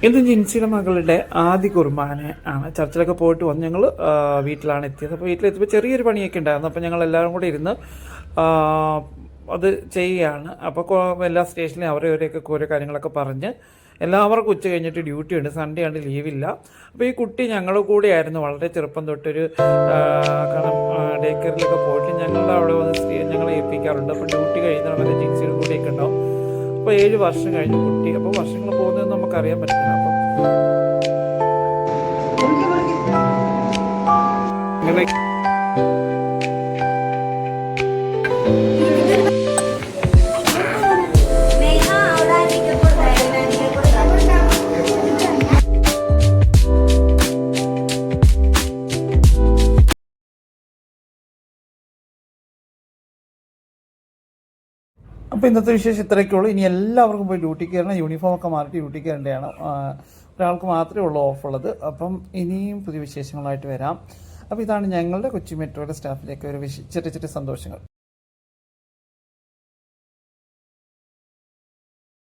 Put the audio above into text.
ഇത് ജിൻസിയുടെ മകളുടെ ആദ്യ കുർബാന ആണ്. ചർച്ചിലൊക്കെ പോയിട്ട് വന്ന് ഞങ്ങൾ വീട്ടിലാണ് എത്തിയത്. അപ്പോൾ വീട്ടിലെത്തിയപ്പോൾ ചെറിയൊരു പണിയൊക്കെ ഉണ്ടായിരുന്നു. അപ്പോൾ ഞങ്ങൾ എല്ലാവരും കൂടെ ഇരുന്ന് അത് ചെയ്യുകയാണ്. അപ്പോൾ എല്ലാ സ്റ്റേഷനിലും അവരെയൊക്കെ ഓരോ കാര്യങ്ങളൊക്കെ പറഞ്ഞ് എല്ലാവർക്കും ഉച്ച കഴിഞ്ഞിട്ട് ഡ്യൂട്ടി ഉണ്ട്. സൺഡേ ആണ്, ലീവില്ല. അപ്പോൾ ഈ കുട്ടി ഞങ്ങളുടെ കൂടെയായിരുന്നു വളരെ ചെറുപ്പം തൊട്ടൊരു കാരണം ഡേ കെയറിലൊക്കെ പോയിട്ട് ഞങ്ങളുടെ അവിടെ വന്ന് ഞങ്ങളെ ഏൽപ്പിക്കാറുണ്ട്. അപ്പോൾ ഡ്യൂട്ടി കഴിയുന്ന വരെ ജിൻസിയുടെ കൂടെയൊക്കെ ഉണ്ടാവും. അപ്പോൾ 7 വർഷം കഴിഞ്ഞ കുട്ടി. അപ്പോൾ വർഷങ്ങൾ പോകുന്നതെന്ന് നമുക്കറിയാൻ പറ്റില്ല. അപ്പം അങ്ങനെ അപ്പോൾ ഇന്നത്തെ വിശേഷം ഇത്രയൊക്കെയുള്ളൂ. ഇനി എല്ലാവർക്കും പോയി ഡ്യൂട്ടിക്ക് കയറണം. യൂണിഫോമൊക്കെ മാറിയിട്ട് ഡ്യൂട്ടിക്ക് കയറേണ്ടതാണ്. ഒരാൾക്ക് മാത്രമേ ഉള്ളൂ ഓഫുള്ളത്. അപ്പം ഇനിയും പുതിയ വിശേഷങ്ങളായിട്ട് വരാം. അപ്പോൾ ഇതാണ് ഞങ്ങളുടെ കൊച്ചി മെട്രോയുടെ സ്റ്റാഫിലേക്ക് ഒരു ചെറിയ ചെറിയ സന്തോഷങ്ങൾ.